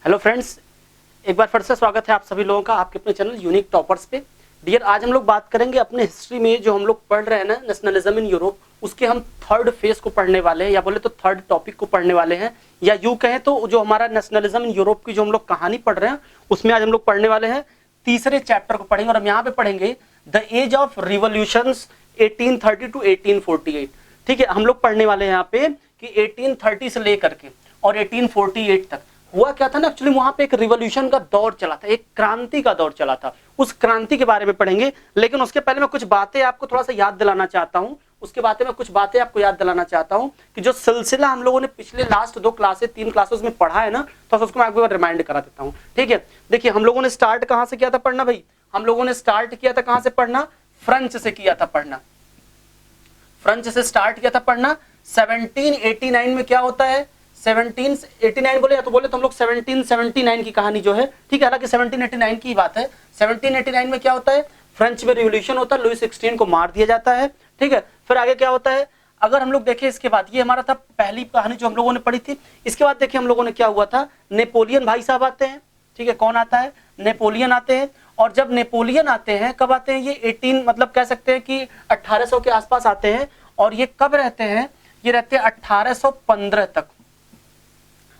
Hello friends, एक बार फिर से स्वागत है आप सभी लोगों का आपके अपने चैनल यूनिक टॉपर्स पे। डियर, आज हम लोग बात करेंगे अपने हिस्ट्री में जो हम लोग पढ़ रहे हैं ना, नेशनलिज्म इन यूरोप, उसके हम थर्ड फेज को पढ़ने वाले हैं, या बोले तो थर्ड टॉपिक को पढ़ने वाले हैं, या यूं कहें तो जो हमारा नेशनलिज्म इन यूरोप की जो हम लोग कहानी पढ़ रहे हैं उसमें आज हम लोग पढ़ने वाले हैं तीसरे चैप्टर को पढ़ेंगे। और हम यहाँ पे पढ़ेंगे the age of revolutions 1830 to 1848। ठीक है, हम लोग पढ़ने वाले हैं यहाँ पे कि 1830 से लेकर के और 1848 तक हुआ क्या था ना। एक्चुअली वहां पे एक रिवॉल्यूशन का दौर चला था, एक क्रांति का दौर चला था, उस क्रांति के बारे में पढ़ेंगे। लेकिन उसके पहले मैं कुछ बातें आपको थोड़ा सा याद दिलाना चाहता हूं। कि जो सिलसिला हम लोगों ने पिछले लास्ट 2 क्लासेस 3 क्लासेस में पढ़ा है ना, तो उसको मैं आपको रिमाइंड करा देता हूं। ठीक है, देखिए हम लोगों ने स्टार्ट कहां से किया था पढ़ना भाई? हम लोगों ने स्टार्ट किया था कहां से पढ़ना? फ्रेंच से किया था पढ़ना। फ्रेंच से स्टार्ट किया था पढ़ना। 1789 में क्या होता है? 1789 बोले तो हम लोग 1779 की कहानी जो है, ठीक है, हालांकि 1789 की बात है। 1789 में क्या होता है? फ्रेंच में रिवॉल्यूशन होता है, लुई 16 को मार दिया जाता है। ठीक है, फिर आगे क्या होता है अगर हम लोग देखें इसके बाद, ये हमारा था पहली कहानी जो हम लोगों ने पढ़ी थी। इसके बाद देखिए हम लोगों ने क्या हुआ था, नेपोलियन भाई साहब आते हैं। ठीक है, कौन आता है? नेपोलियन आते हैं। और जब नेपोलियन आते हैं, कब आते हैं ये? 18 मतलब कह सकते हैं कि 1800 के आसपास आते हैं। और ये कब रहते हैं? ये रहते हैं 1815 तक।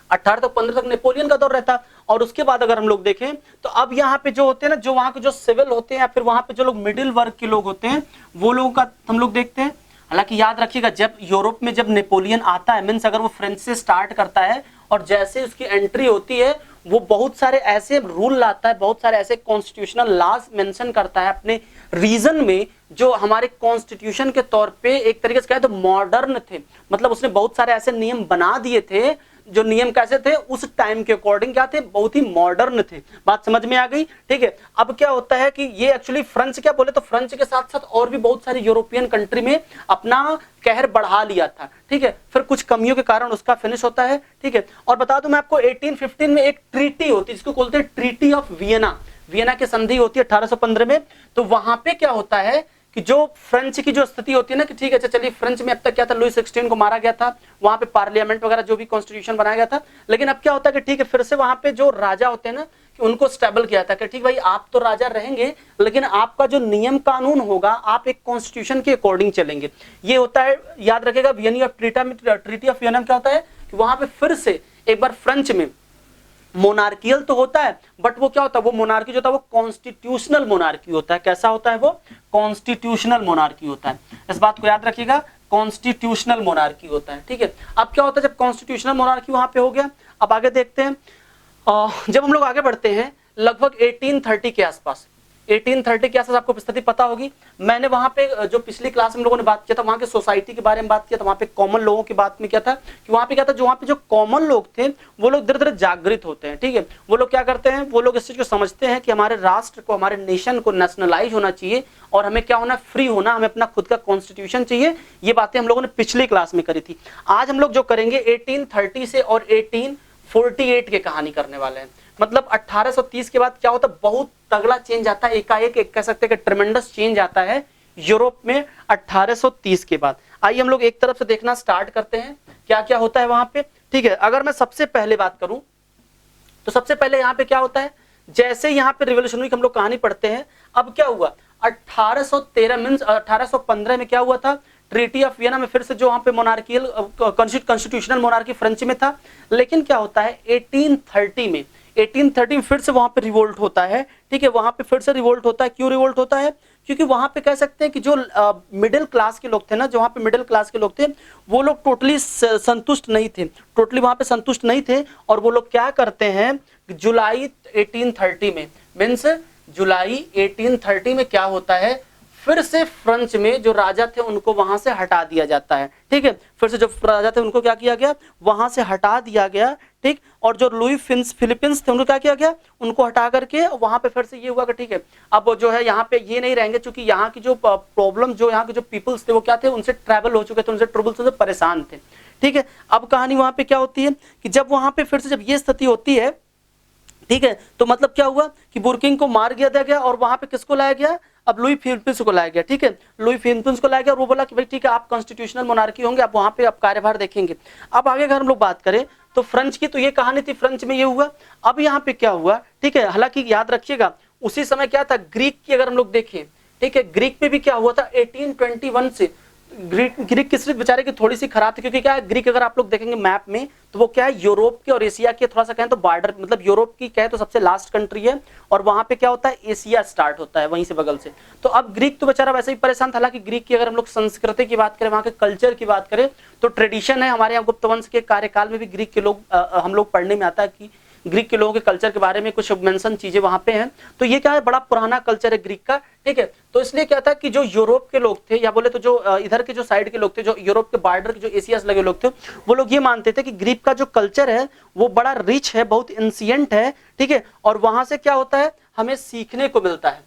1815 तक नेपोलियन का दौर रहता। और उसके बाद अगर हम लोग देखें तो अब यहाँ पे जो होते हैं ना, जो वहां के जो सिविल होते हैं या फिर वहां पे जो लोग मिडिल वर्ग के लोग होते हैं, वो लोगों का हम लोग देखते हैं। हालांकि याद रखिएगा, जब यूरोप में जब नेपोलियन आता है, मीन्स अगर वो फ्रेंच से स्टार्ट करता है और जैसे उसकी एंट्री होती है, वो बहुत सारे ऐसे रूल लाता है, बहुत सारे ऐसे कॉन्स्टिट्यूशनल लॉज मेंशन करता है अपने रीजन में, जो हमारे कॉन्स्टिट्यूशन के तौर पे एक तरीके से कहे तो मॉडर्न थे। मतलब उसने बहुत सारे ऐसे नियम बना दिए थे, जो नियम कैसे थे उस टाइम के अकॉर्डिंग क्या थे, बहुत ही मॉडर्न थे। बात समझ में आ गई? ठीक है, अब क्या होता है कि ये एक्चुअली फ्रेंच, क्या बोले तो फ्रेंच के साथ साथ और भी बहुत सारी यूरोपियन कंट्री में अपना कहर बढ़ा लिया था। ठीक है, फिर कुछ कमियों के कारण उसका फिनिश होता है। ठीक है, और बता दूं मैं आपको 1815 में एक ट्रीटी होती है जिसको बोलते हैं ट्रीटी ऑफ वियना। वियना की संधि होती है 1815 में। तो वहां पे क्या होता है कि जो फ्रेंच की जो स्थिति होती है ना, कि ठीक है चलिए, फ्रेंच में अब तक क्या था, लुई 16 को मारा गया था, वहां पे पार्लियामेंट वगैरह जो भी कॉन्स्टिट्यूशन बनाया गया था। लेकिन अब क्या होता है कि ठीक है, फिर से वहां पे जो राजा होते हैं ना, कि उनको स्टेबल किया था कि ठीक भाई, आप तो राजा रहेंगे, लेकिन आपका जो नियम कानून होगा आप एक कॉन्स्टिट्यूशन के अकॉर्डिंग चलेंगे। ये होता है, याद रखेगा, Vienna of treaty of Vienna क्या होता है कि वहां पे फिर से एक बार फ्रेंच में मोनार्कियल तो होता है, बट वो क्या होता है, वो मोनार्की जो होता है वो कॉन्स्टिट्यूशनल मोनार्की होता है। कैसा होता है वो? कॉन्स्टिट्यूशनल मोनार्की होता है। इस बात को याद रखिएगा, कॉन्स्टिट्यूशनल मोनार्की होता है। ठीक है, अब क्या होता है जब कॉन्स्टिट्यूशनल मोनार्की वहां पे हो गया, अब आगे देखते हैं। जब हम लोग आगे बढ़ते हैं लगभग 1830 के आसपास, 1830 के आसपास आपको स्थिति पता होगी। मैंने वहां पे जो पिछली क्लास में हम लोगों ने बात किया था, वहां के सोसाइटी के बारे में बात किया था, वहां पे कॉमन लोगों की बात में क्या था कि वहां पे क्या था, जो वहां पे जो कॉमन लोग थे वो लोग धीरे धीरे जागृत होते हैं। ठीक है, वो लोग क्या करते हैं, वो लोग इस चीज को समझते हैं कि हमारे राष्ट्र को, हमारे नेशन को नेशनलाइज होना चाहिए और हमें क्या होना, फ्री होना, हमें अपना खुद का कॉन्स्टिट्यूशन चाहिए। ये बातें हम लोगों ने पिछली क्लास में करी थी। आज हम लोग जो करेंगे 1830 से और 1848 की कहानी करने वाले हैं। मतलब 1830 के बाद क्या होता है, बहुत तगड़ा चेंज आता है, एकाएक एक कह सकते हैं कि ट्रेमेंडस चेंज आता है यूरोप में 1830 के बाद। आइए हम लोग एक तरफ से देखना स्टार्ट करते हैं क्या क्या होता है वहां पे। ठीक है, अगर मैं सबसे पहले बात करूं तो सबसे पहले यहाँ पे क्या होता है, जैसे यहाँ पे रिवॉल्यूशनरी की हम लोग कहानी पढ़ते हैं, अब क्या हुआ 1813 मींस 1815 में क्या हुआ था, ट्रीटी ऑफ वियना में फिर से जो वहां पे मोनार्कियल कॉन्स्टिट्यूशनल मोनार्की फ्रेंच में था। लेकिन क्या होता है 1830 में फिर से वहां पे रिवोल्ट होता है। ठीक है, वहां पे फिर से रिवोल्ट होता है। क्यों रिवोल्ट होता है? क्योंकि वहां पे कह सकते हैं कि जो मिडिल क्लास के लोग थे ना, जो वहां पे मिडिल क्लास के लोग थे, वो लोग टोटली संतुष्ट नहीं थे, टोटली वहां पे संतुष्ट नहीं थे। और वो लोग क्या करते हैं, जुलाई 1830 में, मीन्स जुलाई 1830 में क्या होता है, फिर से फ्रेंच में जो राजा थे उनको वहां से हटा दिया जाता है। ठीक है, फिर से जो राजा थे उनको क्या किया गया, वहां से हटा दिया गया। ठीक, और जो लुई फिलिपींस थे उनको क्या किया गया, उनको हटा करके वहां पे फिर से ये हुआ कि ठीक है, अब जो है यहाँ पे ये नहीं रहेंगे, क्योंकि यहाँ की जो प्रॉब्लम, जो यहाँ के जो पीपल्स थे वो क्या थे, उनसे ट्रैवल हो चुके थे, उनसे ट्रबल से परेशान थे। ठीक है, अब कहानी वहां पे क्या होती है कि जब वहां पे फिर से जब ये स्थिति होती है, ठीक है, तो मतलब क्या हुआ कि बुर्किंग को मार दिया गया और वहां पे किसको लाया गया, अब लुई फिलिपींस को लाया गया। ठीक है, लुई फिलिपींस को लाया गया और वो बोला कि भाई ठीक है, आप कॉन्स्टिट्यूशनल मोनार्की होंगे, आप वहां पे आप कार्यभार देखेंगे। अब आगे अगर हम लोग बात करें तो फ्रेंच की तो ये कहानी थी, फ्रेंच में ये हुआ। अब यहाँ पे क्या हुआ, ठीक है, हालांकि याद रखिएगा उसी समय क्या था, ग्रीक की अगर हम लोग देखें, ठीक है, ग्रीक में भी क्या हुआ था 1821 से। ग्रीक की स्थिति बेचारे की थोड़ी सी खराब थी, क्योंकि क्या है, ग्रीक अगर आप लोग देखेंगे मैप में तो वो क्या है, यूरोप के और एशिया के थोड़ा सा कहें तो बॉर्डर, मतलब यूरोप की कहे तो सबसे लास्ट कंट्री है, और वहां पे क्या होता है, एशिया स्टार्ट होता है वहीं से बगल से। तो अब ग्रीक तो बेचारा वैसे ही परेशान था। हालांकि ग्रीक की अगर हम लोग संस्कृति की बात करें, वहां के कल्चर की बात करें, तो ट्रेडिशन है हमारे यहाँ गुप्त वंश के कार्यकाल में भी ग्रीक के लोग हम लोग पढ़ने में आता है कि ग्रीक के लोगों के कल्चर के बारे में कुछ मेंशन चीजें वहां पे हैं। तो ये क्या है, बड़ा पुराना कल्चर है ग्रीक का, ठीक है। तो इसलिए क्या था कि जो यूरोप के लोग थे, या बोले तो जो इधर के जो साइड के लोग थे, जो यूरोप के बॉर्डर के जो एशिया से लगे लोग थे, वो लोग ये मानते थे कि ग्रीक का जो कल्चर है वो बड़ा रिच है, बहुत एंशिएंट है, ठीक है, और वहां से क्या होता है, हमें सीखने को मिलता है,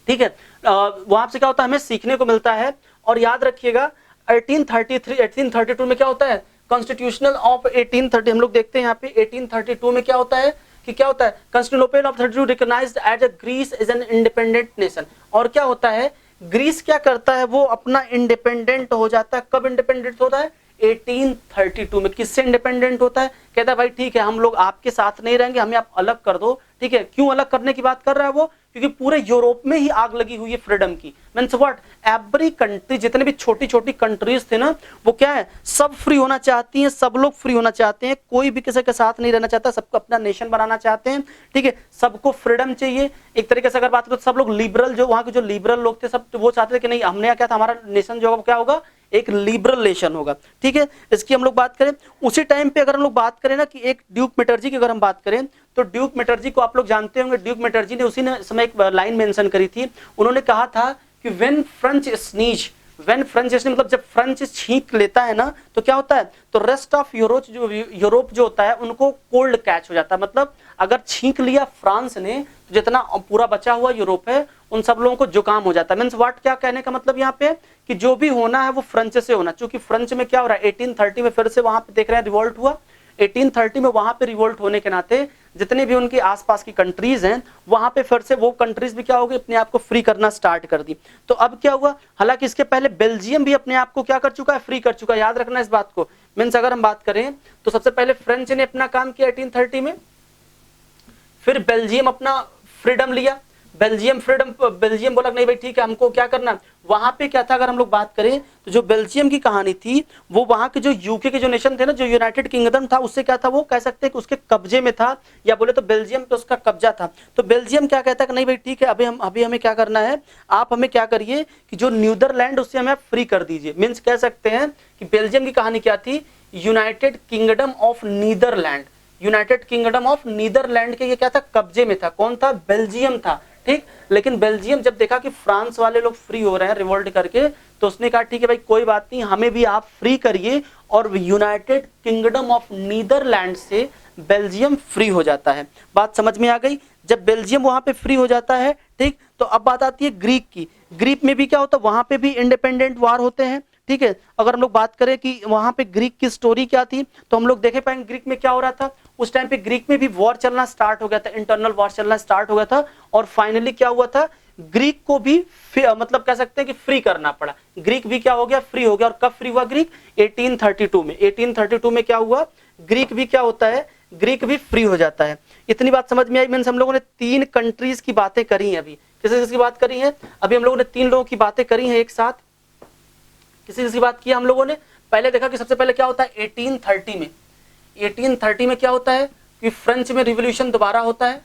ठीक है, वहां से क्या होता है, हमें सीखने को मिलता है। और याद रखिएगा 1832 में क्या होता है, कॉन्स्टिट्यूशनल ऑफ 1830, हम लोग देखते हैं यहाँ पे 1832 में क्या होता है कि क्या होता है, Constantinople of 32 recognised as a Greece as an independent nation. और क्या होता है, ग्रीस क्या करता है, वो अपना इंडिपेंडेंट हो जाता है। कब इंडिपेंडेंट होता है, 1832 में। किससे इंडिपेंडेंट होता है, कहता है भाई ठीक है, हम लोग आपके साथ नहीं रहेंगे, हमें आप अलग कर दो, ठीक है। क्यों अलग करने की बात कर रहा है वो, क्योंकि पूरे यूरोप में ही आग लगी हुई है फ्रीडम की। मींस व्हाट, एवरी कंट्री, जितने भी छोटी छोटी कंट्रीज थे ना, वो क्या है, सब फ्री होना चाहती हैं, सब लोग फ्री होना चाहते हैं, कोई भी किसी के साथ नहीं रहना चाहता, सबको अपना नेशन बनाना चाहते हैं, ठीक है, सबको फ्रीडम चाहिए। एक तरीके से अगर बात करो तो सब लोग लिबरल, जो वहां के जो लिबरल लोग थे सब वो चाहते थे कि नहीं, हमने क्या था, हमारा नेशन जो क्या होगा, एक लिबरल नेशन होगा, ठीक है। इसकी हम लोग बात करें उसी टाइम पे, अगर हम लोग बात करें ना कि एक ड्यूक मैटर्जी की अगर हम बात करें, तो ड्यूक मैटर्जी को आप लोग जानते होंगे। ड्यूक मैटर्जी ने उसी ने समय एक लाइन मेंशन करी थी, उन्होंने कहा था कि व्हेन फ्रेंच स्नीज, मतलब जब फ्रेंच छींक लेता है ना, तो क्या होता है, तो रेस्ट ऑफ यूरोप जो होता है उनको कोल्ड कैच हो जाता है। मतलब अगर छींक लिया फ्रांस ने, तो जितना पूरा बचा हुआ यूरोप है उन सब लोगों को जुकाम हो जाता है। मींस व्हाट, क्या कहने का मतलब यहाँ पे कि जो भी होना है वो फ्रेंच से होना। चूंकि फ्रेंच में क्या हो रहा है, 1830 में फिर से वहां पे देख रहे हैं रिवोल्ट हुआ। 1830 में वहां पे रिवोल्ट होने के नाते जितने भी उनके आसपास की कंट्रीज हैं, वहां पे फिर से वो कंट्रीज भी क्या हो गई, अपने आप को फ्री करना स्टार्ट कर दी। तो अब क्या हुआ, हालांकि इसके पहले बेल्जियम भी अपने आप को क्या कर चुका है, फ्री कर चुका है। याद रखना इस बात को। मींस अगर हम बात करें तो सबसे पहले फ्रेंच ने अपना काम किया 1830 में, फिर बेल्जियम अपना फ्रीडम लिया। बेल्जियम बोला नहीं भाई ठीक है, हमको क्या करना। वहां पे क्या था, अगर हम लोग बात करें तो जो बेल्जियम की कहानी थी, वो वहां के जो यूके के जो नेशन थे ना, जो यूनाइटेड किंगडम था, उससे क्या था, वो कह सकते हैं कि उसके कब्जे में था, या बोले तो बेल्जियम पे उसका कब्जा था। तो बेल्जियम क्या कहता है कि नहीं भाई ठीक है, अभी हमें क्या करना है, आप हमें क्या करिए कि जो नीदरलैंड उससे हमें फ्री कर दीजिए। मीन्स कह सकते हैं कि बेल्जियम की कहानी क्या थी, United Kingdom of Netherland, United Kingdom of Netherland के ये क्या था, कब्जे में था। कौन था, बेल्जियम था, ठीक। लेकिन बेल्जियम जब देखा कि फ्रांस वाले लोग फ्री हो रहे हैं रिवोल्ट करके, तो उसने कहा ठीक है भाई कोई बात नहीं, हमें भी आप फ्री करिए, और यूनाइटेड किंगडम ऑफ नीदरलैंड से बेल्जियम फ्री हो जाता है। बात समझ में आ गई। जब बेल्जियम वहां पे फ्री हो जाता है, ठीक, तो अब बात आती है ग्रीक की। ग्रीक में भी क्या होता है, वहां पे भी इंडिपेंडेंट वार होते हैं, ठीक है। अगर हम लोग बात करें कि वहां पे ग्रीक की स्टोरी क्या थी, तो हम लोग देखे पाएंगे ग्रीक में क्या हो रहा था। उस टाइम पे ग्रीक में भी वॉर चलना स्टार्ट हो गया था, इंटरनल वॉर चलना स्टार्ट हो गया था, और फाइनली क्या हुआ था, ग्रीक को भी मतलब कह सकते हैं कि फ्री करना पड़ा। ग्रीक भी क्या हो गया, फ्री हो गया। और कब फ्री हुआ ग्रीक, 1832 में। 1832 में क्या हुआ, ग्रीक भी क्या होता है, ग्रीक भी फ्री हो जाता है। इतनी बात समझ में आई। मीन्स हम लोगों ने 3 कंट्रीज की बातें करी हैं। अभी किसी बात करी है, अभी हम लोगों ने 3 लोगों की बातें करी हैं एक साथ। किसी बात की हम लोगों ने पहले देखा कि सबसे पहले क्या होता है 1830 में। 1830 में क्या होता है कि फ्रेंच में रिवॉल्यूशन दोबारा होता है,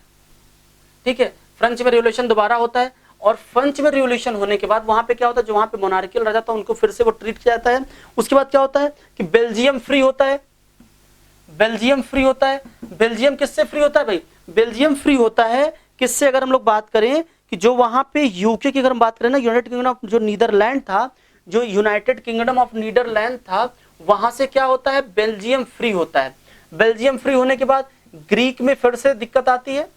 ठीक है, फ्रेंच में रिवॉल्यूशन दोबारा होता है। और फ्रेंच में रिवॉल्यूशन होने के बाद वहां पे क्या होता है, जो वहां पे मोनार्कियल राजा था उनको फिर से वो ट्रीट किया जाता है। उसके बाद क्या होता है कि बेल्जियम फ्री होता है। बेल्जियम फ्री होता है। बेल्जियम किससे फ्री होता है भाई, बेल्जियम फ्री होता है किससे, अगर हम लोग बात करें कि जो वहां पे यूके की अगर हम बात करें ना, यूनाइटेड किंगडम ऑफ जो नीदरलैंड था, जो यूनाइटेड किंगडम ऑफ नीदरलैंड था, वहां से क्या होता है, बेल्जियम फ्री होता है। बेल्जियम फ्री होने के बाद ग्रीक में फिर से दिक्कत आती है,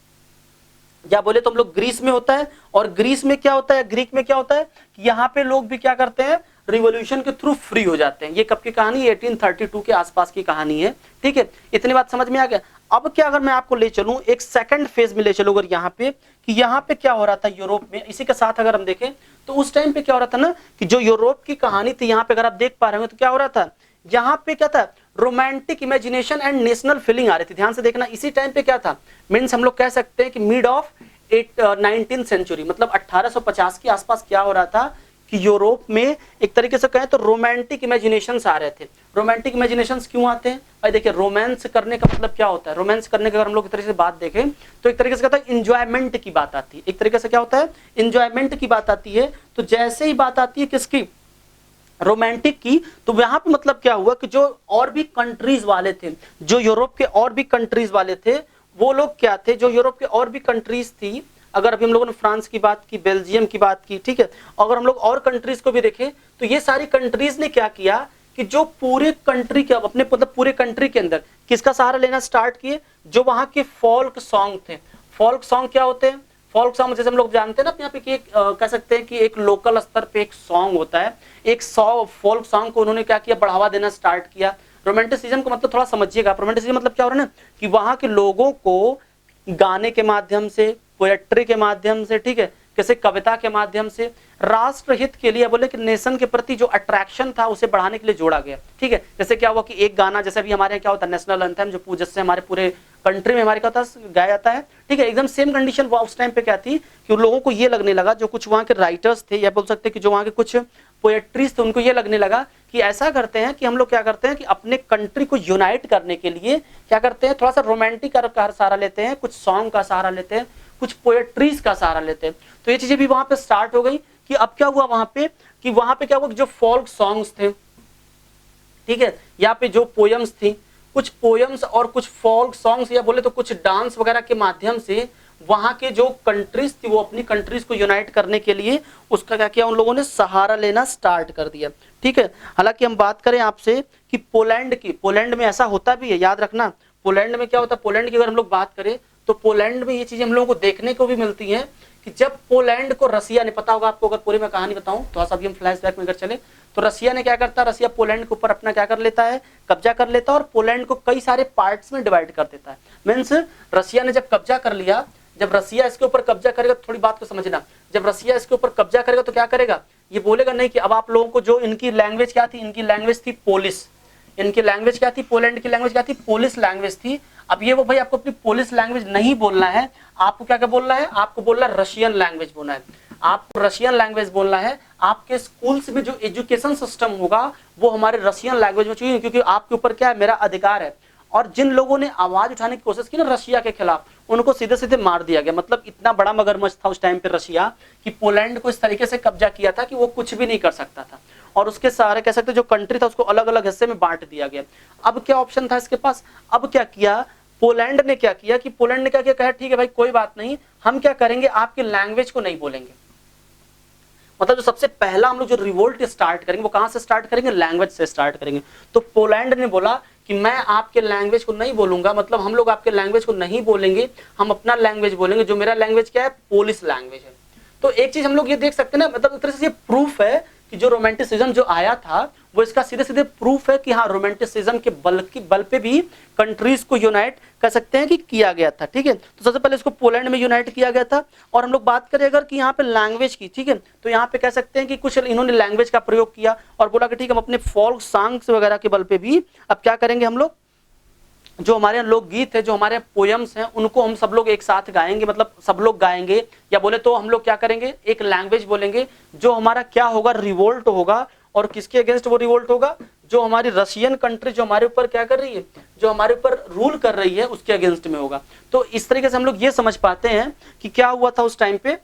या बोले तो हम लोग ग्रीस में होता है। और ग्रीस में क्या होता है, ग्रीक में क्या होता है कि यहाँ पे लोग भी क्या करते हैं, रिवॉल्यूशन के थ्रू फ्री हो जाते हैं। ये कब की कहानी, 1832 के आसपास की कहानी है, ठीक है। इतनी बात समझ में आ गया। अब क्या, अगर मैं आपको ले चलूं एक सेकंड फेज में ले चलूं, अगर यहाँ पे कि यहाँ पे क्या हो रहा था यूरोप में, इसी के साथ अगर हम देखें तो उस टाइम पे क्या हो रहा था ना कि जो यूरोप की कहानी थी, यहाँ पे अगर आप देख पा रहे हो तो क्या हो रहा था, यहाँ पे क्या था, romantic imagination and national feeling आ रही थी। ध्यान से देखना, इसी टाइम पे क्या था, मीन्स हम लोग कह सकते हैं कि मिड ऑफ 19th सेंचुरी, मतलब 1850 के आसपास क्या हो रहा था कि यूरोप में एक तरीके से कहें तो रोमांटिक इमेजिनेशंस आ रहे थे। रोमांटिक इमेजिनेशंस क्यों आते हैं भाई? देखिए, रोमांस करने का मतलब क्या होता है? रोमांस करने का अगर हम लोग एक तरीके से बात देखें तो एक तरीके से कहता है इंजॉयमेंट की बात आती है। एक तरीके से क्या होता है? इंजॉयमेंट की बात आती है। तो जैसे ही बात आती है किसकी? रोमांटिक की, तो यहां पे मतलब क्या हुआ कि जो और भी कंट्रीज वाले थे, जो यूरोप के और भी कंट्रीज वाले थे, वो लोग क्या थे, जो यूरोप के और भी कंट्रीज थी, अगर अभी हम लोगों ने फ्रांस की बात की, बेल्जियम की बात की, ठीक है, अगर हम लोग और कंट्रीज को भी देखें तो ये सारी कंट्रीज ने क्या किया कि जो पूरे कंट्री के अपने मतलब पूरे कंट्री के अंदर किसका सहारा लेना स्टार्ट किए? जो वहां के फोल्क सॉन्ग थे। फोल्क सॉन्ग क्या होते हैं? फोल्क सॉन्ग जैसे हम लोग जानते हैं ना यहाँ पे कि कह सकते हैं कि एक लोकल स्तर पे एक सॉन्ग होता है, एक फोल्क सॉन्ग को उन्होंने क्या किया? बढ़ावा देना स्टार्ट किया। रोमांटिसिज्म का मतलब थोड़ा समझिएगा। रोमांटिसिज्म मतलब क्या हो रहा है ना कि वहां के लोगों को गाने के माध्यम से, पोएट्री के माध्यम से, ठीक है, किसी कविता के माध्यम से राष्ट्र हित के लिए, बोले कि नेशन के प्रति जो अट्रैक्शन था उसे बढ़ाने के लिए जोड़ा गया। ठीक है, जैसे क्या हुआ कि एक गाना, जैसे अभी हमारे यहाँ क्या होता है नेशनल एंथम, जो जिससे हमारे पूरे कंट्री में हमारे क्या होता है गाया जाता है। ठीक है, एकदम सेम कंडीशन उस टाइम पे क्या थी कि उन लोगों को ये लगने लगा, जो कुछ वहाँ के राइटर्स थे या बोल सकते हैं कि जो वहाँ के कुछ पोएट्रीज थे, उनको ये लगने लगा कि ऐसा करते हैं कि हम लोग क्या करते हैं कि अपने कंट्री को यूनाइट करने के लिए क्या करते हैं, थोड़ा सा रोमांटिक का सहारा लेते हैं, कुछ सॉन्ग का सहारा लेते हैं, कुछ पोएट्रीज का सहारा लेते हैं। तो ये चीजें भी वहां पे स्टार्ट हो गई कि अब क्या हुआ वहां पे कि वहां पे क्या हुआ कि जो फोल्क सॉन्ग्स थे, ठीक है, यहाँ पे जो पोयम्स थी, कुछ पोयम्स और कुछ फोल्क सॉन्ग्स या बोले तो कुछ डांस वगैरह के माध्यम से वहां के जो कंट्रीज थी वो अपनी कंट्रीज को यूनाइट करने के लिए उसका क्या किया, उन लोगों ने सहारा लेना स्टार्ट कर दिया। ठीक है, हालांकि हम बात करें आपसे कि पोलैंड की, पोलैंड में ऐसा होता भी है, याद रखना। पोलैंड में क्या होता है, पोलैंड की अगर हम लोग बात करें तो पोलैंड में ये चीजें हम लोगों को देखने को भी मिलती हैं कि जब पोलैंड को रसिया ने, पता होगा आपको, अगर पूरी मैं कहानी बताऊं तो अभी हम फ्लैशबैक में अगर चले तो रसिया ने क्या करता है, रसिया पोलैंड के ऊपर अपना क्या कर लेता है, कब्जा कर लेता है और पोलैंड को कई सारे पार्ट्स में डिवाइड कर देता है। मीन्स रसिया ने जब कब्जा कर लिया, जब रसिया इसके ऊपर कब्जा करेगा, थोड़ी बात को समझना, जब रसिया इसके ऊपर कब्जा करेगा तो क्या करेगा, ये बोलेगा नहीं कि अब आप लोगों को, जो इनकी लैंग्वेज क्या थी, इनकी लैंग्वेज थी पोलिश, इनकी लैंग्वेज क्या थी, पोलैंड की लैंग्वेज क्या थी, पोलिश लैंग्वेज थी। अब ये वो भाई आपको अपनी पोलिश लैंग्वेज नहीं बोलना है, आपको क्या क्या बोलना है, आपको बोलना है रशियन लैंग्वेज बोलना है, आपको रशियन लैंग्वेज बोलना है। आपके स्कूल्स में जो एजुकेशन सिस्टम होगा वो हमारे रशियन लैंग्वेज में चाहिए, क्योंकि आपके ऊपर क्या है, मेरा अधिकार है। और जिन लोगों ने आवाज उठाने की कोशिश की ना रशिया के खिलाफ, उनको सीधे सीधे मार दिया गया। मतलब इतना बड़ा मगरमच्छ था उस टाइम पे रशिया कि पोलैंड को इस तरीके से कब्जा किया था कि वो कुछ भी नहीं कर सकता था, और उसके सारे कह सकते जो कंट्री था उसको अलग अलग हिस्से में बांट दिया गया। अब क्या ऑप्शन था इसके पास, अब क्या किया पोलैंड ने, क्या किया कि पोलैंड ने क्या किया, कहा ठीक है भाई कोई बात नहीं, हम क्या करेंगे, आपकी लैंग्वेज को नहीं बोलेंगे। मतलब जो सबसे पहला हम लोग जो रिवोल्ट स्टार्ट करेंगे वो कहां से स्टार्ट करेंगे, लैंग्वेज से स्टार्ट करेंगे। तो पोलैंड ने बोला कि मैं आपके लैंग्वेज को नहीं बोलूंगा, मतलब हम लोग आपके लैंग्वेज को नहीं बोलेंगे, हम अपना लैंग्वेज बोलेंगे, जो मेरा लैंग्वेज क्या है, पोलिश लैंग्वेज है। तो एक चीज हम लोग ये देख सकते हैं ना, मतलब एक तरह से ये प्रूफ है कि जो रोमांटिसिज्म जो आया था वो इसका सीधे सीधे प्रूफ है कि हाँ, रोमांटिसिज्म के बल पे भी कंट्रीज को यूनाइट कर सकते हैं कि किया गया था। ठीक है, तो सबसे पहले इसको पोलैंड में यूनाइट किया गया था। और हम लोग बात करें अगर कि यहाँ पे लैंग्वेज की, ठीक है, तो यहाँ पे कह सकते हैं कि कुछ इन्होंने लैंग्वेज का प्रयोग किया और बोला कि ठीक है, हम अपने फोल्क सॉन्ग्स वगैरह के बल पे भी अब क्या करेंगे, हम लोग जो हमारे यहाँ लोकगीत है, जो हमारे पोयम्स हैं, उनको हम सब लोग एक साथ गाएंगे, मतलब सब लोग गाएंगे, या बोले तो हम लोग क्या करेंगे, एक लैंग्वेज बोलेंगे जो हमारा क्या होगा, रिवोल्ट होगा। और किसके अगेंस्ट वो रिवोल्ट होगा, जो हमारी रशियन कंट्री जो हमारे ऊपर क्या कर रही है, जो हमारे ऊपर रूल कर रही है, उसके अगेंस्ट में होगा। तो इस तरीके से हम लोग ये समझ पाते हैं कि क्या हुआ था उस टाइम पे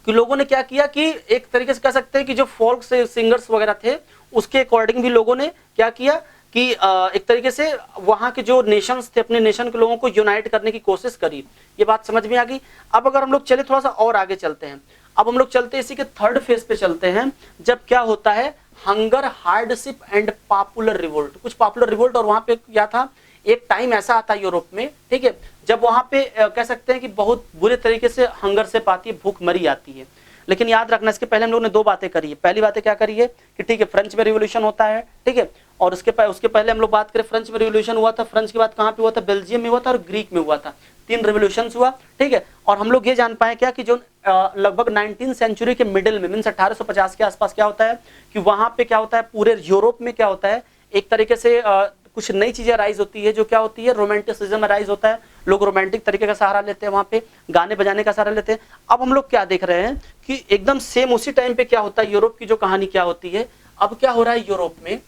कि लोगों ने क्या किया कि एक तरीके से कह सकते हैं कि जो फोल्क सिंगर्स वगैरह थे उसके अकॉर्डिंग भी लोगों ने क्या किया कि एक तरीके से वहां के जो नेशंस थे, अपने नेशन के लोगों को यूनाइट करने की कोशिश करी। ये बात समझ में आ गई। अब अगर हम लोग चले थोड़ा सा और आगे चलते हैं, अब हम लोग चलते हैं इसी के थर्ड फेज पे चलते हैं, जब क्या होता है, hunger, hardship and popular revolt. कुछ पॉपुलर रिवोल्ट, और वहां पे क्या था, एक टाइम ऐसा आता है यूरोप में, ठीक है, जब वहां पे कह सकते हैं कि बहुत बुरे तरीके से हंगर से पाती है, भूख मरी आती है। लेकिन याद रखना, इसके पहले हम लोगों ने दो बातें करी है। पहली बातें क्या करी है कि ठीक है, फ्रेंच में रिवोल्यूशन होता है, ठीक है, और उसके पहले हम लोग बात करें, फ्रेंच में रिवोल्यूशन हुआ था, फ्रेंच के बाद कहाँ पे हुआ था, बेल्जियम में हुआ था और ग्रीक में हुआ था। 3 रिवोल्यूशन हुआ, ठीक है। और हम लोग ये जान पाए क्या कि जो लगभग 19th सेंचुरी के मिडिल में, मीन्स 1850 के आसपास क्या होता है कि वहां पे क्या होता है, पूरे यूरोप में क्या होता है, एक तरीके से कुछ नई चीजें अराइज होती है, जो क्या होती है, रोमांटिसिज्म अराइज होता है, लोग रोमांटिक तरीके का सहारा लेते हैं, वहां पे गाने बजाने का सहारा लेते हैं। अब हम लोग क्या देख रहे हैं कि एकदम सेम उसी टाइम पे क्या होता है, यूरोप की जो कहानी क्या होती है, अब क्या हो रहा है यूरोप में,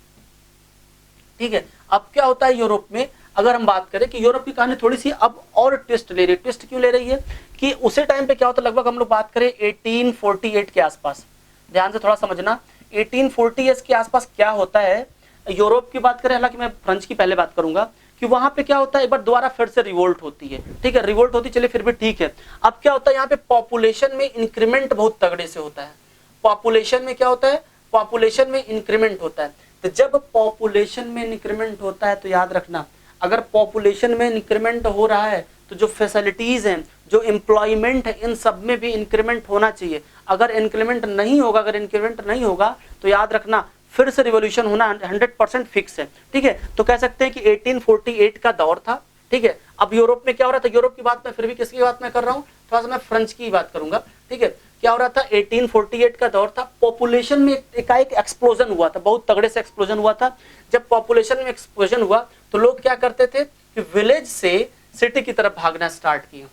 ठीक है, अब क्या होता है यूरोप में, अगर हम बात करें कि यूरोप की कहानी थोड़ी सी अब और ट्विस्ट ले रही है। ट्विस्ट क्यों ले रही है कि उसी टाइम पे क्या होता है, लगभग हम लोग बात करें 1848 के आसपास, ध्यान से थोड़ा समझना, 1840 के आसपास क्या होता है, यूरोप की बात करें, हालांकि मैं फ्रेंच की पहले बात करूंगा, कि वहां पे क्या होता है, एक बार दोबारा फिर से रिवोल्ट होती है, ठीक है, रिवोल्ट होती, चलिए फिर भी ठीक है। अब क्या होता है, यहाँ पे पॉपुलेशन में इंक्रीमेंट बहुत तगड़े से होता है, पॉपुलेशन में क्या होता है, पॉपुलेशन में इंक्रीमेंट होता है। तो जब पॉपुलेशन में इंक्रीमेंट होता है तो याद रखना, अगर पॉपुलेशन में इंक्रीमेंट हो रहा है तो जो फैसिलिटीज हैं, जो एम्प्लॉयमेंट है, इन सब में भी इंक्रीमेंट होना चाहिए। अगर इंक्रीमेंट नहीं होगा, अगर इंक्रीमेंट नहीं होगा तो याद रखना फिर से रिवॉल्यूशन होना 100% फिक्स है, ठीक है। तो कह सकते हैं कि 1848 का दौर था, ठीक है। अब यूरोप में क्या हो रहा था, यूरोप की बात मैं फिर भी किसकी बात मैं कर रहा हूँ, थोड़ा सा मैं फ्रेंच की बात करूंगा, ठीक है। क्या हो रहा था, 1848 का दौर था, पॉपुलेशन में एकाएक एक्सप्लोजन हुआ था, बहुत तगड़े से एक्सप्लोजन हुआ था। जब पॉपुलेशन में एक्सप्लोजन हुआ तो लोग क्या करते थे कि विलेज से सिटी की तरफ भागना स्टार्ट किए,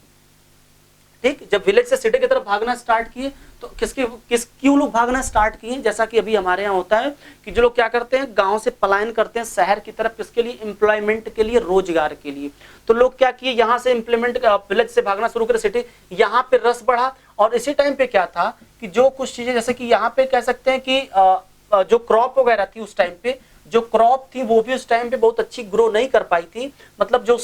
ठीक। जब विलेज से सिटी की तरफ भागना स्टार्ट किए तो क्यों लोग भागना स्टार्ट किए, जैसा कि अभी हमारे यहाँ होता है कि जो लोग क्या करते हैं, गांव से पलायन करते हैं शहर की तरफ, किसके लिए, एम्प्लॉयमेंट के लिए, रोजगार के लिए। तो लोग क्या किए, यहाँ से इम्प्लीमेंट, विलेज से भागना शुरू करे सिटी, यहाँ पे रस बढ़ा। और इसी टाइम पे क्या था कि जो कुछ चीजें, जैसे कि यहाँ पे कह सकते हैं कि जो क्रॉप वगैरह थी उस टाइम पे, जो क्रॉप थी वो भी उस टाइम पे बहुत अच्छी ग्रो नहीं कर पाई थी, मतलब जो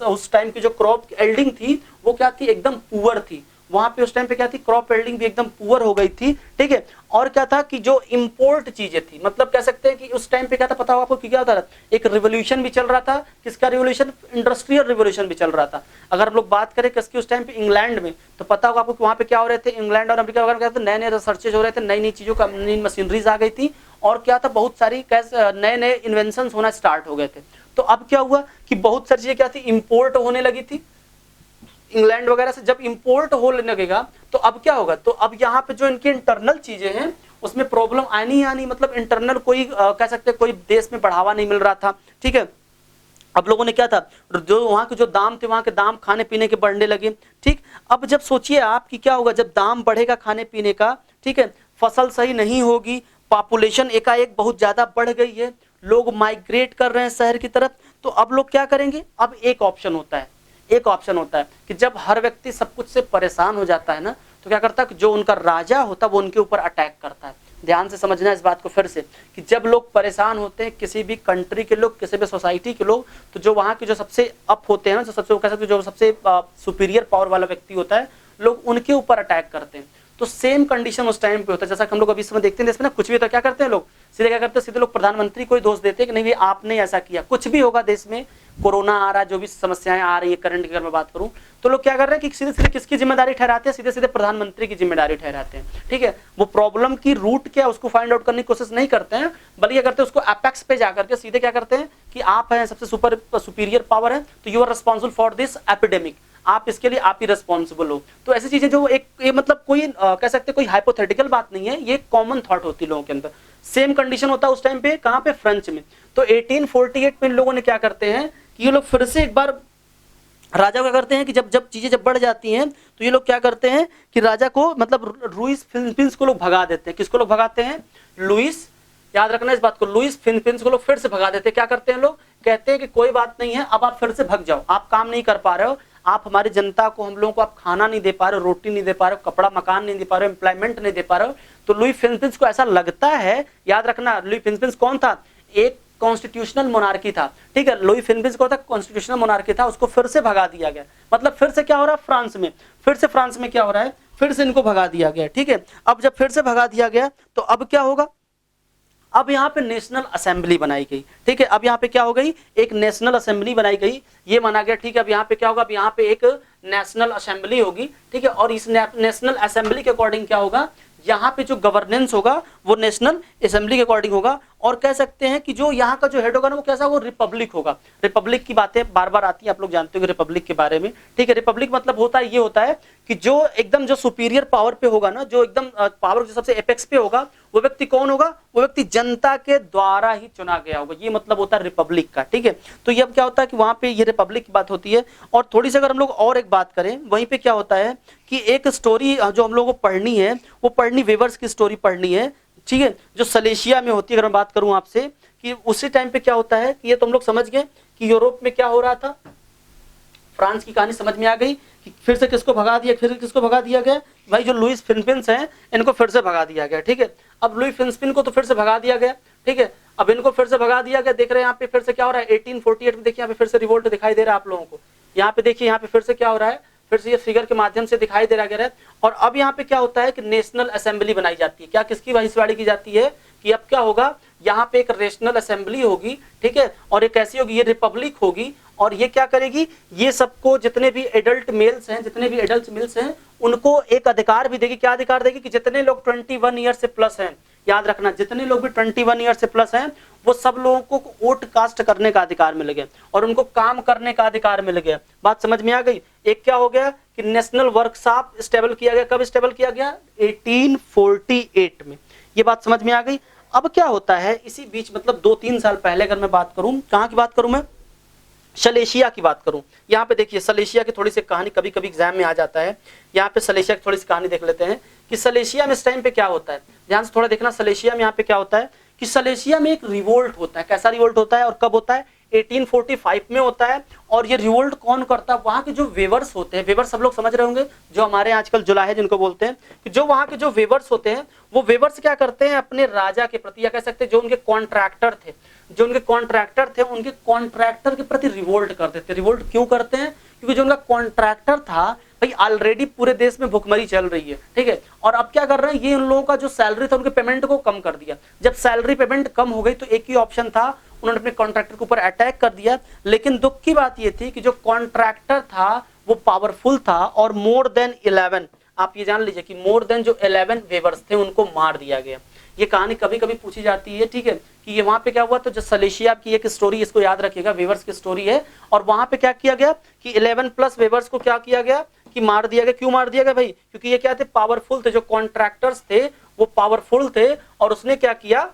उस टाइम की जो क्रॉप एल्डिंग थी वो क्या थी, एकदम पुअर थी। वहां पे उस टाइम पे क्या थी, क्रॉप एल्डिंग भी एकदम पुअर हो गई थी, ठीक है। और क्या था कि जो इंपोर्ट चीजें थी, मतलब कह सकते हैं कि उस टाइम पे क्या था, पता होगा आपको क्या होता था, एक रिवोल्यूशन भी चल रहा था। किसका रिवोल्यूशन, इंडस्ट्रियल रिवोल्यूशन भी चल रहा था। अगर हम लोग बात करें किसकी, उस टाइम पे इंग्लैंड में, तो पता होगा आपको वहां पे क्या हो रहे थे, इंग्लैंड और अमेरिका वगैरह, नए नए रिसर्चेज हो रहे थे, नई नई चीजों का, नई मशीनरीज आ गई थी, और क्या था, बहुत सारी नए नए इन्वेंशन होना स्टार्ट हो गए थे। तो अब क्या हुआ कि बहुत सारी चीजें क्या थी, इंपोर्ट होने लगी थी इंग्लैंड वगैरह से। जब इंपोर्ट होने लगेगा तो अब क्या होगा, तो अब यहाँ पे जो इनकी इंटरनल चीजें हैं उसमें प्रॉब्लम आनी ही आनी, मतलब इंटरनल कोई कह सकते हैं कोई देश में बढ़ावा नहीं मिल रहा था, ठीक है। अब लोगों ने क्या था, जो वहां के जो दाम थे, वहां के दाम खाने पीने के बढ़ने लगे, ठीक। अब जब सोचिए आप कि क्या होगा, जब दाम बढ़ेगा खाने पीने का, ठीक है, फसल सही नहीं होगी, पॉपुलेशन एकाएक बहुत ज्यादा बढ़ गई है, लोग माइग्रेट कर रहे हैं शहर की तरफ, तो अब लोग क्या करेंगे, अब एक ऑप्शन होता है, एक ऑप्शन होता है कि जब हर व्यक्ति सब कुछ से परेशान हो जाता है ना, तो क्या करता है कि जो उनका राजा होता है वो उनके ऊपर अटैक करता है। ध्यान से समझना इस बात को फिर से, कि जब लोग परेशान होते हैं, किसी भी कंट्री के लोग, किसी भी सोसाइटी के लोग, तो जो वहाँ के जो सबसे अप होते हैं ना, जो सबसे कह सकते हैं जो सबसे सुपीरियर पावर वाला व्यक्ति होता है, लोग उनके ऊपर अटैक करते हैं। तो सेम कंडीशन उस टाइम पे होता है, जैसा कि हम लोग अभी समय देखते हैं देश में ना, कुछ भी तो क्या करते हैं लोग, सीधे क्या करते हैं, सीधे लोग प्रधानमंत्री को ही दोष देते हैं कि नहीं आपने ऐसा किया। कुछ भी होगा देश में, कोरोना आ रहा है, जो भी समस्याएं आ रही है करंट की अगर मैं बात करूं, तो लोग क्या कर रहे हैं कि सीधे सीधे किसकी जिम्मेदारी ठहराते हैं, सीधे सीधे प्रधानमंत्री की जिम्मेदारी ठहराते हैं, ठीक है। वो प्रॉब्लम की रूट क्या है उसको फाइंड आउट करने की कोशिश नहीं करते हैं, बल्कि क्या करते हैं, उसको एपेक्स पे जाकर के सीधे क्या करते हैं कि आप हैं सबसे सुपीरियर पावर है, तो you are responsible for this epidemic, आप इसके लिए आप ही रिस्पॉन्सिबल हो। तो ऐसी चीजें जो एक ये मतलब कोई कह सकते कोई हाइपोथेटिकल बात नहीं है, ये कॉमन थॉट होती है लोगों के अंदर। सेम कंडीशन होता है उस टाइम पे, कहां पे, फ्रेंच में। तो 1848 में लोगों ने क्या करते हैं कि ये लोग फिर से एक बार राजा क्या करते हैं कि जब चीजें जब बढ़ जाती हैं तो ये लोग क्या करते हैं कि राजा को, मतलब लुईस फिलिपींस को लोग भगा देते हैं। किसको लोग भगाते हैं, लुईस, याद रखना इस बात को, लुईस फिलिपींस को लोग फिर से भगा देते हैं। क्या करते हैं लोग, कहते हैं कि कोई बात नहीं है, अब आप फिर से भग जाओ, आप काम नहीं कर पा रहे हो, आप हमारी जनता को, हम लोगों को आप खाना नहीं दे पा रहे हो, रोटी नहीं दे पा रहे हो, कपड़ा मकान नहीं दे पा रहे हो, एम्प्लॉयमेंट नहीं दे पा रहे हो। तो लुई फिलिपींस को ऐसा लगता है, याद रखना लुई फिलिपींस कौन था, एक कॉन्स्टिट्यूशनल मोनार्की था, ठीक है। लुई फिलिपींस को था कॉन्स्टिट्यूशनल मोनार्की था, उसको फिर से भगा दिया गया। मतलब फिर से क्या हो रहा है, फ्रांस में, फिर से फ्रांस में क्या हो रहा है, फिर से इनको भगा दिया गया, ठीक है। अब जब फिर से भगा दिया गया तो अब क्या होगा, अब यहाँ पे नेशनल असेंबली बनाई गई, ठीक है। अब यहाँ पे क्या हो गई, एक नेशनल असेंबली बनाई गई, ये माना गया, ठीक है। अब यहाँ पे क्या होगा, अब यहाँ पे एक नेशनल असेंबली होगी, ठीक है। और इस नेशनल असेंबली के अकॉर्डिंग क्या होगा, यहाँ पे जो गवर्नेंस होगा वो नेशनल असेंबली के अकॉर्डिंग होगा। और कह सकते हैं कि जो यहाँ का जो हेड होगा ना वो कैसा, वो रिपब्लिक होगा। रिपब्लिक की बातें बार बार आती है, आप लोग जानते हो रिपब्लिक के बारे में, ठीक है। रिपब्लिक मतलब होता है, ये होता है कि जो एकदम जो सुपीरियर पावर पे होगा ना, जो एकदम पावर जो सबसे एपेक्स पे होगा, वो व्यक्ति कौन होगा, वो व्यक्ति जनता के द्वारा ही चुना गया होगा। ये मतलब होता है रिपब्लिक का, ठीक है। तो ये अब क्या होता है कि वहां पे ये रिपब्लिक की बात होती है। और थोड़ी सी अगर हम लोग और एक बात करें, वहीं पे क्या होता है कि एक स्टोरी जो हम लोगों को पढ़नी है, वो पढ़नी वेवर्स की स्टोरी पढ़नी है, ठीक है, जो सलेशिया में होती है। अगर मैं बात करूं आपसे कि उसी टाइम पे क्या होता है कि ये तो हम लोग समझ गए कि यूरोप में क्या हो रहा था, फ्रांस की कहानी समझ में आ गई कि फिर से किसको भगा दिया, फिर किसको भगा दिया गया भाई, जो लुईस फिनपिन्स हैं इनको फिर से भगा दिया गया, ठीक है। अब लुईस फिनपिन को तो फिर से भगा दिया गया, ठीक है। अब इनको फिर से भगा दिया गया, देख रहे हैं यहाँ पे फिर से क्या हो रहा है 1848 में, देखिए यहाँ पे फिर से रिवोल्ट दिखाई दे रहा है आप लोगों को। यहाँ पे देखिए यहाँ पे फिर से क्या हो रहा है, फिर से ये फिगर के माध्यम से दिखाई दे रहा है। और अब यहाँ पे क्या होता है कि नेशनल असेंबली बनाई जाती है। क्या किसकी भविष्यवाणी की जाती है कि अब क्या होगा, यहाँ पे एक नेशनल असेंबली होगी, ठीक है, और एक ऐसी होगी, ये रिपब्लिक होगी। और ये क्या करेगी, ये सबको जितने भी एडल्ट मेल्स हैं, जितने भी एडल्ट मेल्स हैं, उनको एक अधिकार भी देगी। क्या अधिकार देगी कि जितने लोग 21 ईयर से प्लस हैं, याद रखना, जितने लोग भी 21 ईयर से प्लस हैं, वो सब लोगों को वोट कास्ट करने का अधिकार मिल गया और उनको काम करने का अधिकार मिल गया। बात समझ में आ गई। एक क्या हो गया कि नेशनल वर्कशॉप स्टेबल किया गया। कब स्टेबल किया गया, 1848 में। ये बात समझ में आ गई। अब क्या होता है इसी बीच, मतलब 2-3 साल पहले अगर मैं बात करूं, कहां की बात करूं मैं, सलेशिया की बात करूं। यहाँ पे देखिए सलेशिया की थोड़ी सी कहानी कभी कभी एग्जाम में आ जाता है। यहाँ पे सलेशिया की थोड़ी सी कहानी देख लेते हैं कि सलेशिया में इस टाइम पे क्या होता है। ध्यान से थोड़ा देखना, सलेशिया में यहाँ पे क्या होता है कि सलेशिया में एक रिवोल्ट होता है। कैसा रिवोल्ट होता है और कब होता है, 1845 में होता है। और ये रिवोल्ट कौन करता है, वहां के जो वेवर्स होते हैं, वेवर्स सब लोग समझ रहे होंगे, जो हमारे आजकल जुलाहे जिनको बोलते हैं, कि जो वहां के जो वेवर्स होते हैं, वो वेवर्स क्या करते हैं अपने राजा के प्रति, या कह सकते हैं जो उनके कॉन्ट्रैक्टर थे, जो उनके कॉन्ट्रैक्टर थे, उनके कॉन्ट्रैक्टर के प्रति रिवोल्ट करते थे। रिवोल्ट क्यों करते हैं, क्योंकि जो उनका कॉन्ट्रैक्टर था भाई, ऑलरेडी पूरे देश में भुखमरी चल रही है, ठीक है। और अब क्या कर रहे हैं, ये उन लोगों का जो सैलरी था उनके पेमेंट को कम कर दिया। जब सैलरी पेमेंट कम हो गई तो एक ही ऑप्शन था, उन्होंने अपने कॉन्ट्रैक्टर के ऊपर अटैक कर दिया। लेकिन दुख की बात ये थी कि जो कॉन्ट्रैक्टर था वो पावरफुल था और मोर देन 11, आप ये जान लीजिए कि मोर देन जो 11 वेवर्स थे उनको मार दिया गया। ये कहानी कभी कभी पूछी जाती है, ठीक है, कि ये वहां पे क्या हुआ। तो जो सलेशिया की एक स्टोरी, इसको याद रखिएगा, वेवर्स की स्टोरी है। और वहां पे क्या किया गया कि 11 प्लस वेवर्स को क्या किया गया कि मार दिया गया। क्यों मार दिया गया भाई, क्योंकि ये क्या थे, पावरफुल थे। जो कॉन्ट्रैक्टर्स थे वो पावरफुल थे और उसने क्या किया,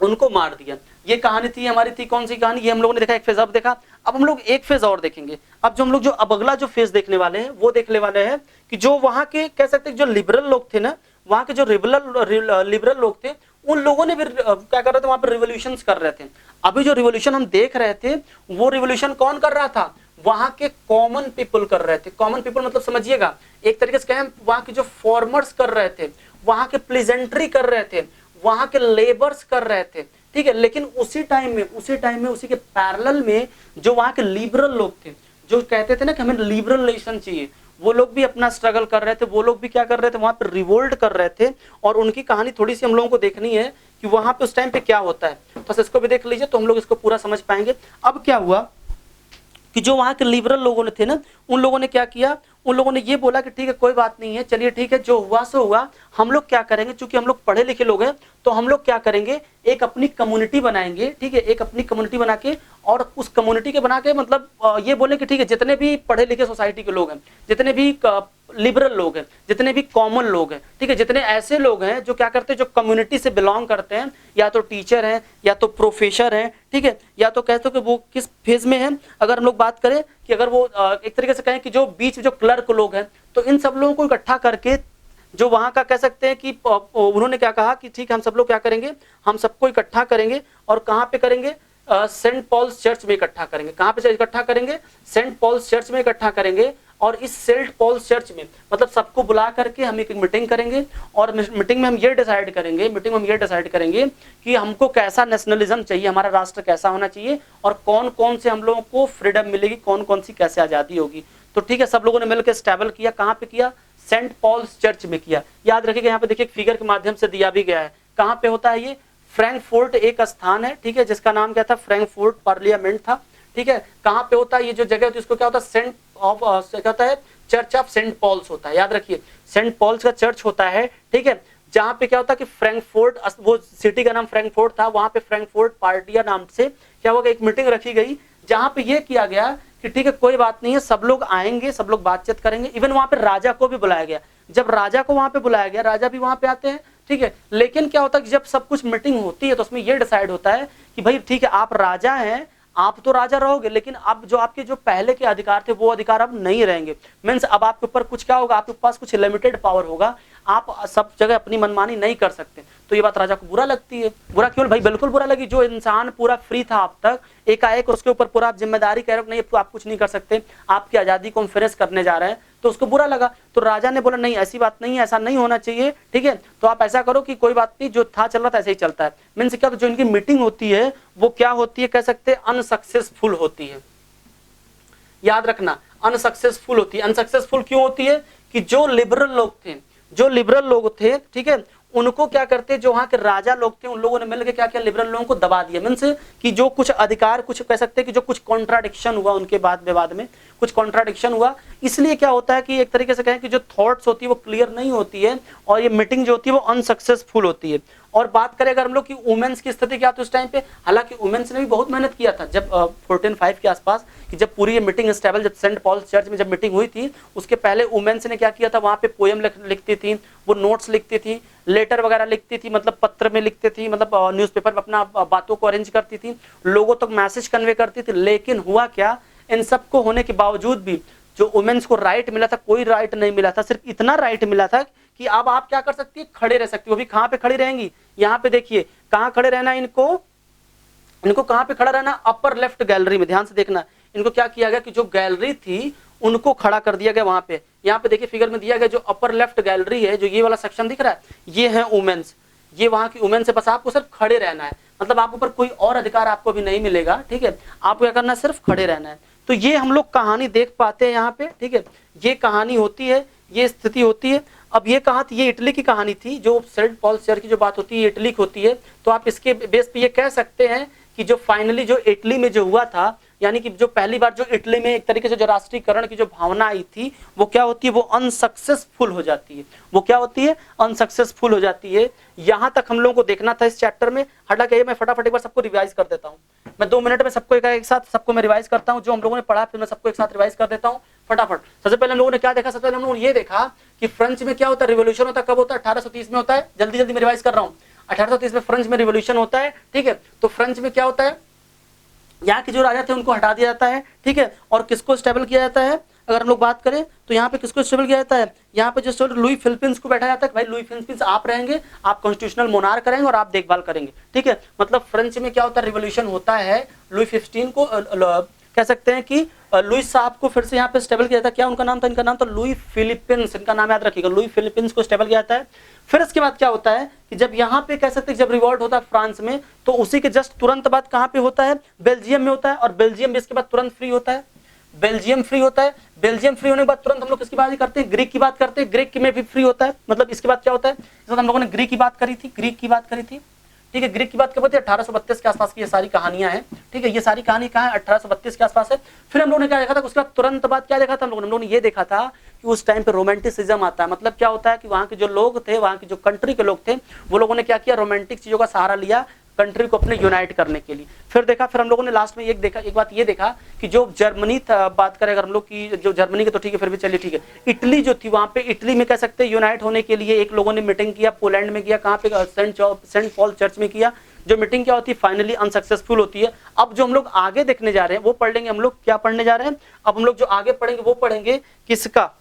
उनको मार दिया। ये कहानी थी हमारी, थी कौन सी कहानी, ये हम लोगों ने देखा एक फेज। अब देखा, अब हम लोग एक फेज और देखेंगे। अब जो हम लोग जो अब अगला जो फेज देखने वाले हैं वो देखने वाले हैं कि जो वहां के कह सकते हैं जो लिबरल लोग थे ना, वहां के जो लिबरल लोग थे, उन लोगों ने भी क्या कर रहे थे, वहां पर रिवोल्यूशंस कर रहे थे। अभी जो रिवोल्यूशन हम देख रहे थे, वो रिवोल्यूशन कौन कर रहा था, वहां के कॉमन पीपल कर रहे थे। कॉमन पीपल मतलब समझिएगा, एक तरीके से कहें वहां के जो फॉर्मर्स कर रहे थे, वहां के प्लीजेंट्री कर रहे थे, वहां के लेबर्स कर रहे थे, ठीक है। लेकिन उसी टाइम में उसी के पैरेलल में जो वहां के लिबरल लोग थे, जो कहते थे ना कि हमें लिबरल नेशन चाहिए, वो लोग भी अपना स्ट्रगल कर रहे थे। वो लोग भी क्या कर रहे थे, वहां पे रिवोल्ट कर रहे थे। और उनकी कहानी थोड़ी सी हम लोगों को देखनी है कि वहां पे उस टाइम पे क्या होता है। तो इसको भी देख लीजिए तो हम लोग इसको पूरा समझ पाएंगे। अब क्या हुआ कि जो वहां के लिबरल लोगों ने थे ना, उन लोगों ने क्या किया, उन लोगों ने ये बोला कि ठीक है कोई बात नहीं है, चलिए ठीक है, जो हुआ सो हुआ। हम लोग क्या करेंगे, चूंकि हम लोग पढ़े लिखे लोग हैं, तो हम लोग क्या करेंगे, एक अपनी कम्युनिटी बनाएंगे, ठीक है, एक अपनी कम्युनिटी बना के, और उस कम्युनिटी के बना के मतलब ये बोले कि ठीक है, जितने भी पढ़े लिखे सोसाइटी के लोग हैं, जितने भी लिबरल लोग हैं, जितने भी कॉमन लोग हैं, ठीक है, जितने ऐसे लोग हैं जो क्या करते हैं, जो कम्युनिटी से बिलोंग करते हैं, या तो टीचर हैं, या तो प्रोफेसर हैं, ठीक है, या तो कहते हो कि वो किस फेज में है। अगर हम लोग बात करें कि अगर वो एक तरीके से कहें कि जो बीच में जो क्लर्क लोग हैं, तो इन सब लोगों को इकट्ठा करके जो वहां का कह सकते हैं कि उन्होंने क्या कहा कि ठीक है, हम सब लोग क्या करेंगे, हम सबको इकट्ठा करेंगे। और कहाँ पे करेंगे, सेंट पॉल्स चर्च में इकट्ठा करेंगे। कहाँ पे इकट्ठा करेंगे, सेंट पॉल्स चर्च में इकट्ठा करेंगे। और इस सेंट पॉल्स चर्च में मतलब सबको बुला करके हम एक मीटिंग करेंगे, और मीटिंग में हम ये डिसाइड करेंगे कि हमको कैसा नेशनलिज्म चाहिए, हमारा राष्ट्र कैसा होना चाहिए, और कौन कौन से हम लोगों को फ्रीडम मिलेगी, कौन कौन सी कैसे आज़ादी होगी। तो ठीक है, सब लोगों ने मिलकर स्टैबल किया। कहाँ पे किया, सेंट पॉल्स चर्च में किया। याद रखिएगा, यहाँ पे देखिए फिगर के माध्यम से दिया भी गया है। कहाँ पे होता है ये, फ्रैंकफर्ट एक स्थान है, ठीक है, जिसका नाम क्या था, फ्रैंकफर्ट पार्लियामेंट था, ठीक है। कहाँ पे होता है ये जो जगह होती है, इसको क्या होता है, सेंट ऑफ क्या होता है, चर्च ऑफ सेंट पॉल्स होता है। याद रखिए, सेंट पॉल्स का चर्च होता है, ठीक है। जहां पे क्या होता है कि फ्रैंकफर्ट, वो सिटी का नाम फ्रैंकफर्ट था, वहां पे फ्रैंकफर्ट पार्टिया नाम से क्या होगा, एक मीटिंग रखी गई जहां पे ये किया गया कि ठीक है कोई बात नहीं है, सब लोग आएंगे, सब लोग बातचीत करेंगे। इवन वहां पे राजा को भी बुलाया गया। जब राजा को वहां पे बुलाया गया, राजा भी वहां पे आते हैं, ठीक है। लेकिन क्या होता है कि जब सब कुछ मीटिंग होती है तो उसमें ये डिसाइड होता है कि भाई ठीक है आप राजा हैं, आप तो राजा रहोगे, लेकिन अब जो आपके जो पहले के अधिकार थे वो अधिकार अब नहीं रहेंगे। मीन्स अब आपके ऊपर कुछ क्या होगा, आपके पास कुछ लिमिटेड पावर होगा, आप सब जगह अपनी मनमानी नहीं कर सकते। तो ये बात राजा को बुरा लगती है। बुरा क्यों भाई? बिल्कुल बुरा लगी। जो इंसान पूरा फ्री था अब तक, एकाएक उसके ऊपर पूरा आप जिम्मेदारी कह रहे हो नहीं तो आप कुछ नहीं कर सकते, आपकी आजादी को हम फिनिश करने जा रहे हैं, तो उसको बुरा लगा। तो राजा ने बोला नहीं ऐसी बात नहीं है, ऐसा नहीं होना चाहिए, ठीक है। तो आप ऐसा करो कि कोई बात नहीं, जो था चल रहा था ऐसे ही चलता है। मीन्स क्या, जो इनकी मीटिंग होती है वो क्या होती है, कह सकते हैं अनसक्सेसफुल होती है। याद रखना, अनसक्सेसफुल होती है। अनसक्सेसफुल क्यों होती है कि जो लिबरल लोग थे, ठीक है, उनको क्या करते, जो वहां के राजा लोग थे उन लोगों ने मिलकर क्या किया, लिबरल लोगों को दबा दिया। मीन्स कि जो कुछ अधिकार, कुछ कह सकते हैं कि जो कुछ कॉन्ट्राडिक्शन हुआ उनके बाद विवाद में, कुछ कॉन्ट्राडिक्शन हुआ। इसलिए क्या होता है कि एक तरीके से कहें कि जो थॉट्स होती है वो क्लियर नहीं होती है और ये मीटिंग जो होती है वो अनसक्सेसफुल होती है। और बात करें अगर हम लोग की वुमेन्स की स्थिति क्या थी उस टाइम पे, हालांकि वुमेन्स ने भी बहुत मेहनत किया था। जब 1405 के आसपास कि जब पूरी ये मीटिंग स्टेबल, जब सेंट पॉल चर्च में जब मीटिंग हुई थी, उसके पहले वुमेन्स ने क्या किया था, वहां पे पोएम लिखती थी, वो नोट्स लिखती थी, लेटर वगैरह लिखती थी, मतलब पत्र में लिखती थी, मतलब न्यूज़पेपर में अपना बातों को अरेंज करती थी, लोगों तक मैसेज कन्वे करती थी। लेकिन हुआ क्या, इन सब को होने के बावजूद भी जो वुमेन्स को राइट मिला था, कोई राइट नहीं मिला था। सिर्फ इतना राइट मिला था कि अब आप क्या कर सकती है, खड़े रह सकती हो। अभी कहां पे खड़ी रहेंगी, यहाँ पे देखिए कहां खड़े रहना इनको कहां पे खड़ा रहना, अपर लेफ्ट गैलरी में। ध्यान से देखना, इनको क्या किया गया कि जो गैलरी थी उनको खड़ा कर दिया गया वहां पे। यहाँ पे देखिए फिगर में दिया गया, जो अपर लेफ्ट गैलरी है, जो ये वाला सेक्शन दिख रहा है, ये है वुमेन्स, ये वहां की वुमेन्स है। बस आपको सिर्फ खड़े रहना है, मतलब आप ऊपर कोई और अधिकार आपको भी नहीं मिलेगा, ठीक है। आपको क्या करना है, सिर्फ खड़े रहना है। तो ये हम लोग कहानी देख पाते हैं यहाँ पे, ठीक है। ये कहानी होती है, ये स्थिति होती है। अब ये कहा थी, ये इटली की कहानी थी, जो सेंट पॉल चर्च की जो बात होती है इटली की होती है। तो आप इसके बेस पे ये कह सकते हैं कि जो फाइनली जो इटली में जो हुआ था, यानी कि जो पहली बार जो इटली में एक तरीके से जो राष्ट्रीयकरण की जो भावना आई थी, वो क्या होती है, वो अनसक्सेसफुल हो जाती है। वो क्या होती है, अनसक्सेसफुल हो जाती है। यहां तक हम लोगों को देखना था इस चैप्टर में। हालांकि मैं फटाफट एक बार सबको रिवाइज कर देता हूँ। मैं 2 मिनट में सबको एक साथ सबको मैं रिवाइज करता हूँ, जो हम लोगों ने पढ़ा, फिर मैं सबको एक साथ रिवाइज कर देता हूँ फटाफट। सबसे पहले हम लोगों ने क्या देखा, सबसे पहले हम लोगों ने ये देखा कि फ्रेंच में क्या होता है, रिवोल्यूशन होता है। कब होता है, 1830 में होता है। जल्दी जल्दी मैं रिवाइज कर रहा हूँ। 1830 में फ्रेंच में रिवोल्यूशन होता है, ठीक है। तो फ्रेंच में क्या होता है, यहाँ के जो राजा थे उनको हटा दिया जाता है, ठीक है। और किसको स्टेबल किया जाता है, अगर हम लोग बात करें तो यहाँ पे किसको स्टेबल किया जाता है, यहाँ पे जो लुई फिलिपिन्स को बैठा जाता है। भाई लुई फिलिपिन्स आप रहेंगे, आप कॉन्स्टिट्यूशनल मोनार्क करेंगे और आप देखभाल करेंगे, ठीक है। मतलब फ्रेंच में क्या होता है, रिवोल्यूशन होता है। लुई 15 को कह सकते हैं कि लुइस साहब को फिर से यहाँ पे स्टेबल किया जाता है। क्या उनका नाम था, इनका नाम था लुई फिलिपिन्स, इनका नाम याद रखिएगा, लुई फिलिपिन्स को स्टेबल किया जाता है। फिर इसके बाद क्या होता है कि जब यहाँ पे कह सकते हैं जब रिवॉल्ट होता है फ्रांस में, तो उसी के जस्ट तुरंत बाद कहाँ पे होता है, बेल्जियम में होता है। और बेल्जियम भी इसके बाद तुरंत फ्री होता है। बेल्जियम फ्री होता है। बेल्जियम फ्री होने के बाद तुरंत हम लोग किसकी बात करते हैं, ग्रीक की बात करते हैं। ग्रीक में भी फ्री होता है। मतलब इसके बाद क्या होता है, इस बाद हम लोगों ने ग्रीक की बात करी थी, ग्रीक की बात करी थी, ठीक है। ग्रीक की बात करते हैं 1832 के आसपास की ये सारी कहानियां हैं, ठीक है। ये सारी कहानी कहाँ है, 1832 के आसपास है। फिर हम लोगों ने क्या देखा था, उसके बाद तुरंत बाद क्या देखा था हम लोगों ने ये देखा था कि उस टाइम पे रोमांटिसिज्म आता है। मतलब क्या होता है कि वहाँ के जो लोग थे, वहाँ की जो कंट्री के लोग थे, वो लोगों ने क्या किया, रोमांटिक चीजों का सहारा लिया कंट्री को अपने यूनाइट करने के लिए। फिर देखा, फिर हम लोगों ने लास्ट में एक बात ये देखा कि जो जर्मनी था, बात करें अगर हम लोग की जो जर्मनी के, तो ठीक है फिर भी चलिए ठीक है। इटली जो थी, वहां पे इटली में कह सकते हैं यूनाइट होने के लिए एक लोगों ने मीटिंग किया, पोलैंड में किया, कहाँ पे, सेंट पॉल चर्च में किया। जो मीटिंग क्या होती है, फाइनली अनसक्सेसफुल होती है। अब जो हम लोग आगे देखने जा रहे हैं वो पढ़ लेंगे। हम लोग क्या पढ़ने जा रहे हैं, अब हम लोग जो आगे पढ़ेंगे वो पढ़ेंगे किसका,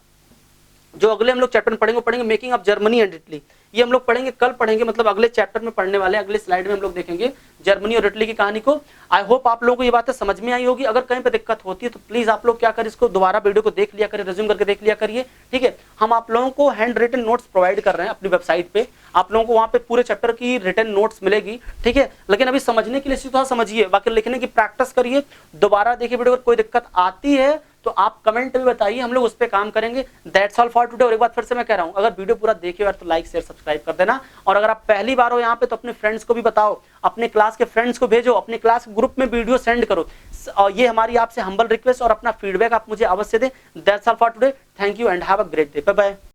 जो अगले हम लोग चैप्टर में पढ़ेंगे, वो पढ़ेंगे making of Germany and Italy. ये हम लोग पढ़ेंगे, कल पढ़ेंगे, मतलब अगले चैप्टर में पढ़ने वाले, अगले स्लाइड में हम लोग देखेंगे जर्मनी और इटली की कहानी को। आई होप आप लोगों को ये बातें समझ में आई होगी। अगर कहीं पे दिक्कत होती है तो प्लीज आप लोग क्या करें, इसको दोबारा वीडियो को देख लिया करें, रिज्यूम करके देख लिया करिए, ठीक है। हम आप लोगों को हैंड रिटन नोट्स प्रोवाइड कर रहे हैं अपनी वेबसाइट पे। आप लोगों को वहां पे पूरे चैप्टर की रिटन नोट्स मिलेगी, ठीक है। लेकिन अभी समझने के लिए थोड़ा समझिए, बाकी लिखने की प्रैक्टिस करिए, दोबारा देखिए वीडियो। अगर कोई दिक्कत आती है तो आप कमेंट में बताइए, हम लोग उस पर काम करेंगे। That's all for today. और एक बात फिर से मैं कह रहा हूं, अगर वीडियो पूरा देखे यार तो लाइक शेयर सब्सक्राइब कर देना। और अगर आप पहली बार हो यहाँ पे तो अपने फ्रेंड्स को भी बताओ, अपने क्लास के फ्रेंड्स को भेजो, अपने क्लास ग्रुप में वीडियो सेंड करो। और ये हमारी आपसे हम्बल रिक्वेस्ट, और अपना फीडबैक आप मुझे अवश्य दें। That's all for today. Thank you and have a great day. Bye bye.